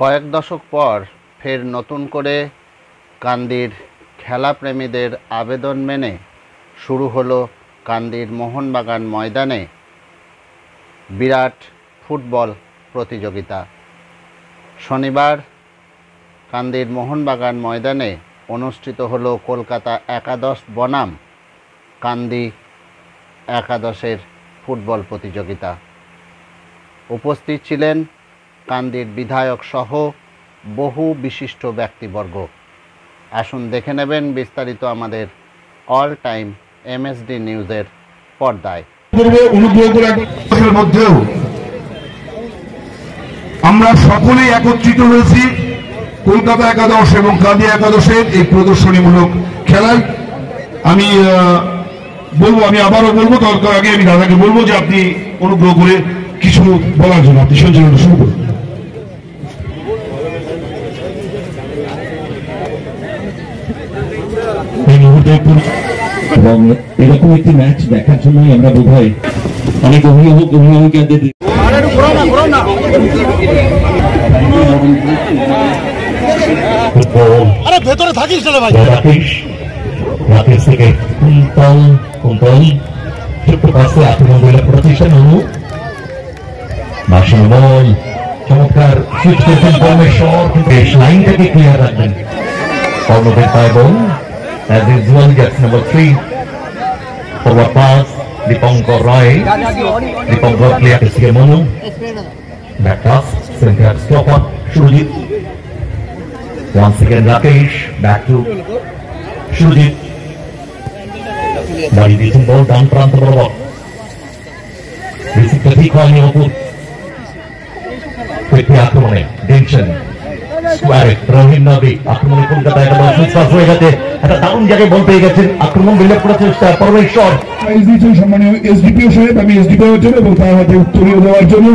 কয়েক দশক পর ফের নতুন করে কান্দির খেলাপ্রেমীদের আবেদন মেনে শুরু হলো কান্দির মোহনবাগান ময়দানে বিরাট ফুটবল প্রতিযোগিতা। শনিবার কান্দির মোহনবাগান ময়দানে অনুষ্ঠিত হলো কলকাতা একাদশ বনাম কান্দি একাদশের ফুটবল প্রতিযোগিতা। উপস্থিত ছিলেন কান্দির বিধায়ক সহ বহু বিশিষ্ট ব্যক্তিবর্গ। আসুন দেখে নেবেন বিস্তারিত আমাদের অল টাইম এমএসডি নিউজের পর্দায়। আমরা সকলেই একত্রিত হয়েছি কলকাতা একাদশ এবং কান্দি একাদশের এই প্রদর্শনীমূলক খেলায়। আমি আবারও বলবো, তার আগে আমি দাদাকে বলবো যে আপনি অনুগ্রহ করে কিছু বলার জন্য আপনি সঞ্চালনা শুরু করুন। এই মুহূর্তে এবং এরকম একটি ম্যাচ দেখার জন্য আমরা বোধহয় অনেক অভিভাবকদের ভেতরে থাকিস না ভাই। রাকেশ থেকে কুন্তল ছোট্ট পাশে আক্রমণ প্রতিষ্ঠান অনু বল চমৎকার লাইনটাকে ক্লিয়ার রাখবেন। কর্ণবের পায় বল as usual gets number 3 forward pass Dipankar Roy. Dipankar clear to Monu. Back pass center stopper Shurjit. Once again Rakesh back to Shurjit. Body beating ball down Pranta Barabak. Basic ঠিক হয়নি অপুর quickly আক্রমণে Dinshan স্কোয়ারে রহিম নবী আক্রমণে কলকাতা একাদশ super হয়ে গেছে। একটা দারুণ জায়গায় বল পেয়ে গেছেন, আক্রমণ বিলেপ করার চেষ্টা পরমেশ্বর। সম্মানীয় এসডিপিও সাহেব, আমি এসডিপিও এর জন্য এবং তার হাতে উত্তরীয় দেওয়ার জন্য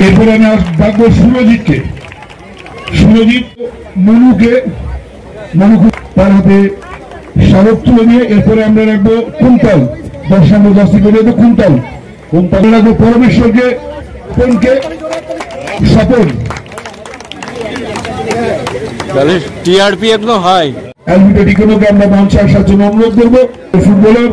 এরপরে আমি ডাকবো সুরজিৎকে। সুরজিৎ মনুকে তার হাতে স্মারক তুলে দিয়ে এরপরে আমরা রাখবো কুন্তল 10 নম্বর 10 করে কুন্তল রাখবো পরমেশ্বরকে স্বপন। টিআরপি একদম হাই। অ্যালভিটো ডিকোনোকে আমরা মঞ্চে আসার জন্য অনুরোধ করবো। ফুটবলার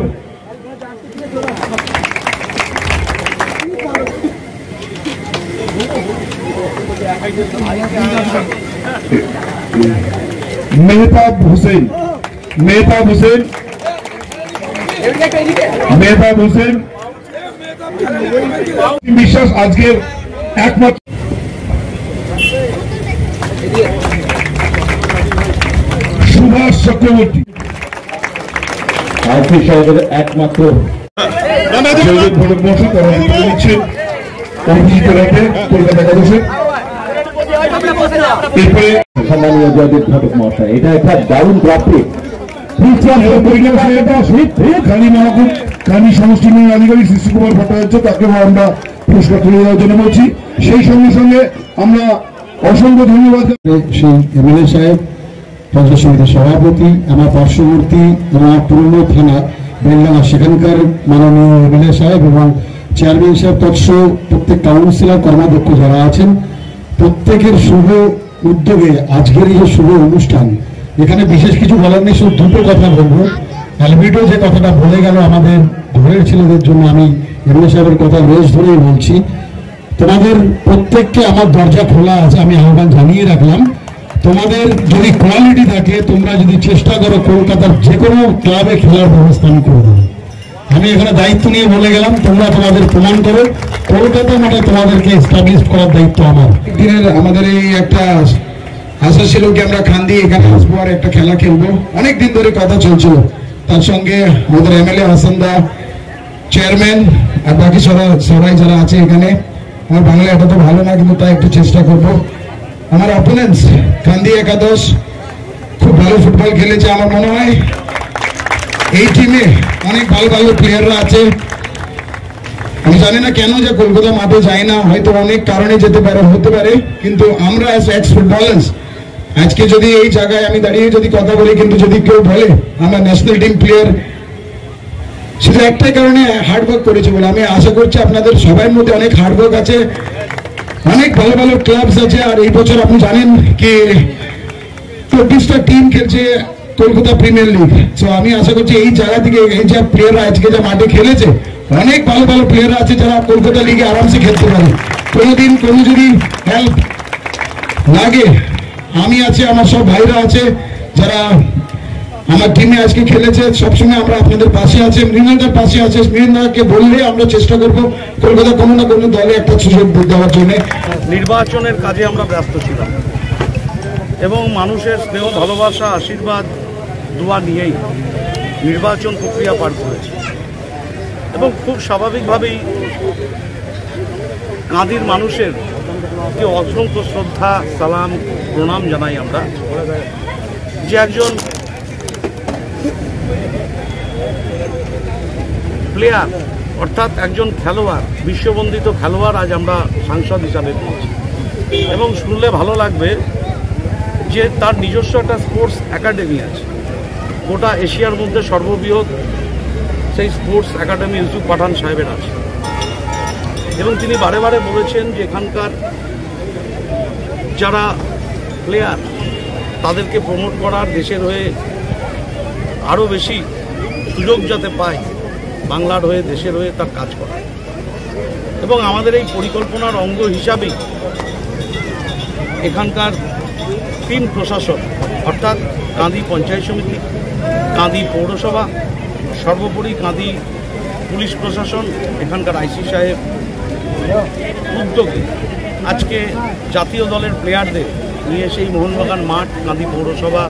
মেহতাব হোসেন বিশ্বাস আজকের একমাত্র সুভাষ চক্রবর্তী আইপি সাহেবের একমাত্র কলকাতা একাদশের। এরপরে সম্মানীয় জয়দীপ ঘটক মহাশয়, এটা একটা দারুণ প্রাপ্তি। কানি সমষ্টি আধিকারিক শিশু কুমার ভট্টাচার্য, তাকেও আমরা পুরস্কার তুলে দেওয়ার জন্য বলছি। সেই সঙ্গে সঙ্গে আমরা অসংখ্য ধন্যবাদ সেই এমএলএ সাহেব, পঞ্চায়েত সমিতির সভাপতি, আমার পার্শ্ববর্তী আমার পুরনো থানা বেলডাঙ্গা সেখানকার মাননীয় এমএলএ সাহেব এবং চেয়ারম্যান সাহেব তৎস প্রত্যেক কাউন্সিলর কর্মাধ্যক্ষ যারা আছেন, প্রত্যেকের শুভ উদ্যোগে আজকের এই যে শুভ অনুষ্ঠান, এখানে বিশেষ কিছু বলার নেই, শুধু দুটো কথা বলবো। অ্যালভিটো যে কথাটা বলে গেল আমাদের ঘরের ছেলেদের জন্য, আমি এমএলএ সাহেবের কথা রেস ধরেই বলছি। তোমাদের প্রত্যেককে আমার দরজা খোলা আছে, আমি আহ্বান জানিয়ে রাখলাম। তোমাদের যদি কোয়ালিটি থাকে, তোমরা যদি চেষ্টা করো, কলকাতার যে কোনো ক্লাবে খেলার ব্যবস্থা আমি করে দেবো। আমি এখানে দায়িত্ব নিয়ে বলে গেলাম, তোমরা তোমাদের প্রমাণ করো। কলকাতা মাঠে তোমাদেরকে এস্টাবলিশ করার দায়িত্ব আমার। দিনের আমাদের এই একটা আশা ছিল কি আমরা কান্দি এখানে আসবো আর একটা খেলা খেলবো, অনেকদিন ধরে কথা চলছিল। তার সঙ্গে আমাদের এমএলএ হাসান দা, চেয়ারম্যান আর বাকি সবাই যারা আছে এখানে। আমার বাংলা এটা তো ভালো না, কিন্তু তাই একটু চেষ্টা করবো। আমার অপোনেন্টস কান্দি একাদশ খুব ভালো ফুটবল খেলেছে। আমার মনে হয় এই টিমে অনেক ভালো ভালো প্লেয়াররা আছে। আমি জানি না কেন যে কলকাতা মাঠে যায় না, হয়তো অনেক কারণে যেতে পারে, হতে পারে, কিন্তু আমরা এক্স ফুটবলার্স আজকে যদি এই জায়গায় আমি দাঁড়িয়ে যদি কথা বলি, কিন্তু যদি কেউ বলে আমরা ন্যাশনাল টিম প্লেয়ার সেটা একটাই কারণে হার্ডওয়ার্ক করেছে বলে। আমি আশা করছি আপনাদের সবার মধ্যে অনেক হার্ডওয়ার্ক আছে, অনেক ভালো ভালো ক্লাবস আছে। আর এই বছর আপনি জানেন কি 24টা টিম খেলছে কলকাতা প্রিমিয়ার লিগ। তো আমি আশা করছি এই জায়গা থেকে এই যে প্লেয়াররা আজকে যে মাঠে খেলেছে, অনেক ভালো ভালো প্লেয়ার আছে যারা কলকাতা লিগে আরামসে খেলতে পারে। কোনোদিন কোনো যদি হেল্প লাগে আমি আছে, আমার সব ভাইরা আছে যারা আমার টিমে আজকে খেলেছে, সবসময় আমরা আপনাদের পাশে আছে, মৃণালদার পাশে আছে। মৃণালদাকে বললে আমরা চেষ্টা করবো কলকাতা কোনো না কোনো দলে একটা সুযোগ দেওয়ার জন্য। নির্বাচনের কাজে আমরা ব্যস্ত ছিলাম এবং মানুষের স্নেহ ভালোবাসা আশীর্বাদ দোয়া নিয়েই নির্বাচন প্রক্রিয়া পার করেছি এবং খুব স্বাভাবিকভাবেই কাঁদির মানুষের যে অসংখ্য শ্রদ্ধা সালাম প্রণাম জানাই আমরা, যে একজন প্লেয়ার অর্থাৎ একজন খেলোয়াড়, বিশ্ববন্দিত খেলোয়াড় আজ আমরা সাংসদ হিসাবে পেয়েছি। এবং শুনলে ভালো লাগবে যে তার নিজস্ব একটা স্পোর্টস একাডেমি আছে, গোটা এশিয়ার মধ্যে সর্ববৃহৎ সেই স্পোর্টস একাডেমি ইউসুফ পাঠান সাহেবের আছে। এবং তিনি বারে বারে বলেছেন যে এখানকার যারা প্লেয়ার তাদেরকে প্রমোট করার, দেশের হয়ে আরও বেশি সুযোগ যাতে পায়, বাংলার হয়ে দেশের হয়ে তার কাজ করা। এবং আমাদের এই পরিকল্পনার অঙ্গ হিসাবেই এখানকার 3 প্রশাসন অর্থাৎ কাঁদি পঞ্চায়েত সমিতি, কাঁদি পৌরসভা, সর্বোপরি কাঁদি পুলিশ প্রশাসন, এখানকার আইসি সাহেব উদ্যোগে আজকে জাতীয় দলের প্লেয়ারদের নিয়ে সেই মোহনবাগান মাঠ, কাঁদি পৌরসভা